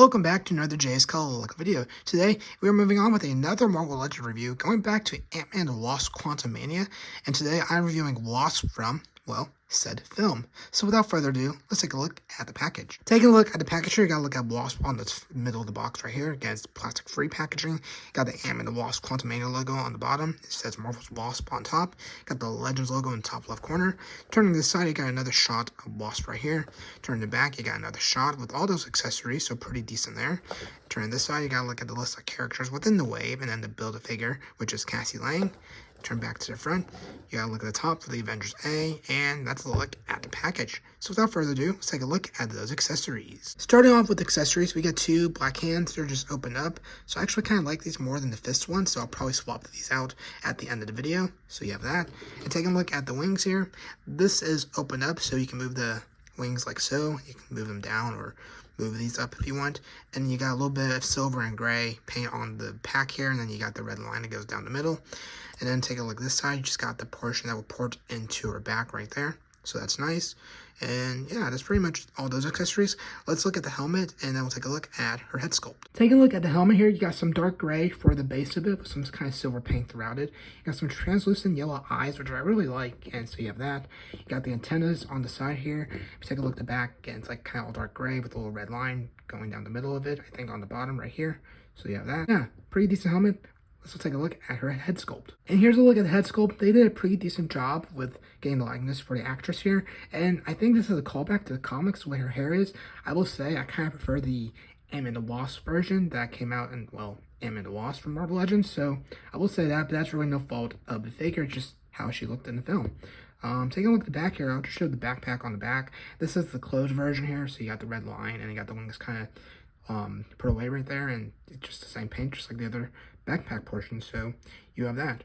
Welcome back to another JS Color Look video. Today, we are moving on with another Marvel Legends review, going back to Ant-Man and Wasp Quantumania, and today I'm reviewing Wasp from, well, said film. So without further ado, let's take a look at the package. Taking a look at the package here, you gotta look at Wasp on the middle of the box right here. Again, it's plastic-free packaging. Got the Ant-Man and Wasp Quantumania logo on the bottom. It says Marvel's Wasp on top. Got the Legends logo in the top left corner. Turning to the side, you got another shot of Wasp right here. Turning to the back, you got another shot with all those accessories, so pretty decent there. Turning this side, you gotta look at the list of characters within the wave, and then the Build-A-Figure, which is Cassie Lang. Turn back to the front, you gotta look at the top for the Avengers A, and that's a look at the package. So without further ado, let's take a look at those accessories. Starting off with accessories, we get two black hands. They're just open up. So I actually kind of like these more than the fist one, so I'll probably swap these out at the end of the video. So you have that. And taking a look at the wings here, this is open up, so you can move the wings like so. You can move them down or move these up if you want. And you got a little bit of silver and gray paint on the pack here, and then you got the red line that goes down the middle. And then take a look at this side, you just got the portion that will port into her back right there. So that's nice. And yeah, that's pretty much all those accessories. Let's look at the helmet, and then we'll take a look at her head sculpt. Taking a look at the helmet here, you got some dark gray for the base of it with some kind of silver paint throughout it. You got some translucent yellow eyes, which I really like, and so you have that. You got the antennas on the side here. If you take a look at the back, again, it's like kind of all dark gray with a little red line going down the middle of it, I think on the bottom right here. So you have that. Yeah, pretty decent helmet. Let's take a look at her head sculpt. And here's a look at the head sculpt. They did a pretty decent job with getting the likeness for the actress here. And I think this is a callback to the comics, the way her hair is. I will say I kind of prefer the Ant-Man and the Wasp version that came out in, well, Ant-Man and the Wasp from Marvel Legends. So I will say that, but that's really no fault of the figure, just how she looked in the film. Taking a look at the back here, I'll just show the backpack on the back. This is the closed version here, so you got the red line, and you got the wings kind of put away right there, and it's just the same paint, just like the other backpack portion. So you have that.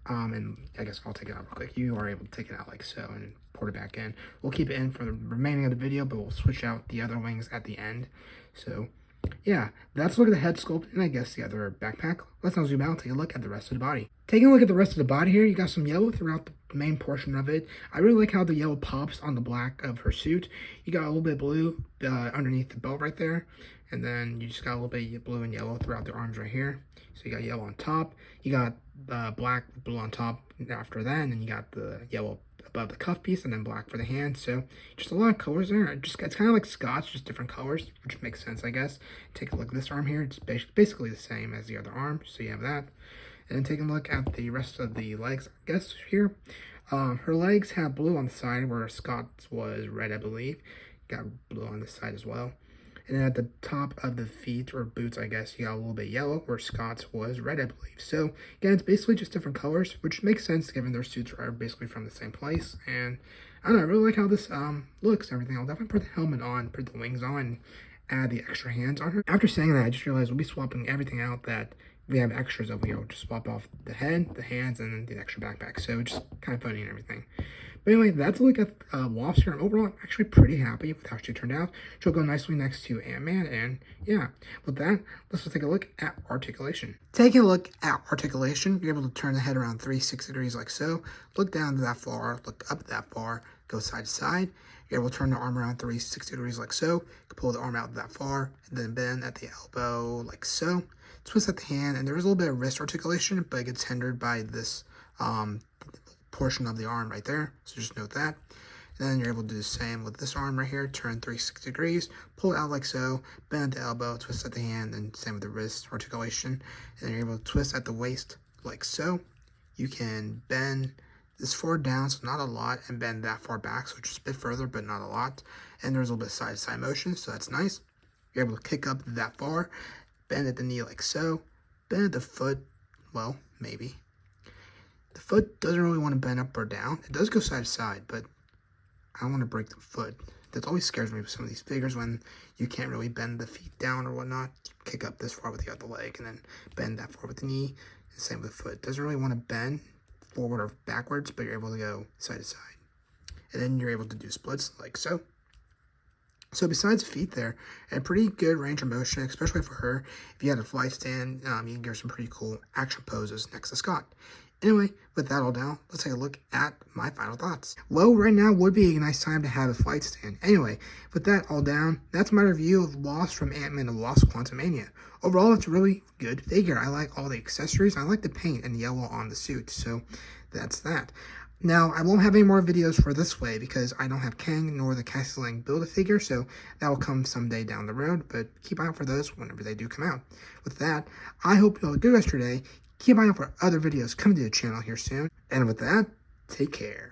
And I guess I'll take it out real quick. You are able to take it out like so and port it back in. We'll keep it in for the remaining of the video, but we'll switch out the other wings at the end. So yeah, that's a look at the head sculpt and I guess the other backpack. Let's now zoom out and take a look at the rest of the body. Taking a look at the rest of the body here, you got some yellow throughout the main portion of it. I really like how the yellow pops on the black of her suit. You got a little bit of blue underneath the belt right there. And then you just got a little bit of blue and yellow throughout the arms right here. So you got yellow on top. You got black, blue on top after that. And then you got the yellow above the cuff piece and then black for the hand. So just a lot of colors there. It's kind of like Scotch, just different colors, which makes sense, I guess. Take a look at this arm here. It's basically the same as the other arm. So you have that. And then taking a look at the rest of the legs, I guess, here. Her legs have blue on the side where Scott's was red, I believe. Got blue on this side as well. And then at the top of the feet, or boots, I guess, you got a little bit yellow, where Scott's was red, I believe. So, again, it's basically just different colors, which makes sense given their suits are basically from the same place. And, I don't know, I really like how this looks and everything. I'll definitely put the helmet on, put the wings on, and add the extra hands on her. After saying that, I just realized we'll be swapping everything out that we have extras of. We'll just swap off the head, the hands, and then the extra backpack. So, just kind of funny and everything. But anyway, that's a look at Wasp here, and overall, I'm actually pretty happy with how she turned out. She'll go nicely next to Ant-Man, and yeah, with that, let's just take a look at articulation. Taking a look at articulation, you're able to turn the head around 360 degrees like so, look down that far, look up that far, go side to side. You're able to turn the arm around 360 degrees like so, you can pull the arm out that far, and then bend at the elbow like so. Twist at the hand, and there is a little bit of wrist articulation, but it gets hindered by this portion of the arm right there, so just note that. And then you're able to do the same with this arm right here, turn 360 degrees, pull it out like so, bend at the elbow, twist at the hand, and same with the wrist articulation. And then you're able to twist at the waist like so. You can bend this forward down, so not a lot, and bend that far back, so just a bit further, but not a lot. And there's a little bit of side-to-side motion, so that's nice. You're able to kick up that far, bend at the knee like so, bend at the foot, well, maybe. The foot doesn't really want to bend up or down. It does go side to side, but I don't want to break the foot. That always scares me with some of these figures when you can't really bend the feet down or whatnot. Kick up this far with the other leg and then bend that far with the knee. And same with the foot. It doesn't really want to bend forward or backwards, but you're able to go side to side. And then you're able to do splits like so. So besides feet there, a pretty good range of motion, especially for her. If you had a flight stand, you can get some pretty cool action poses next to Scott. Anyway, with that all down, let's take a look at my final thoughts. Well, right now would be a nice time to have a flight stand. Anyway, with that all down, that's my review of Wasp from Ant-Man and Wasp Quantumania. Overall, it's a really good figure. I like all the accessories. I like the paint and yellow on the suit, so that's that. Now, I won't have any more videos for this way because I don't have Kang nor the Cassie Lang Build-A-Figure, so that will come someday down the road, but keep an eye out for those whenever they do come out. With that, I hope you have a good rest of your day. Keep an eye out for other videos coming to the channel here soon. And with that, take care.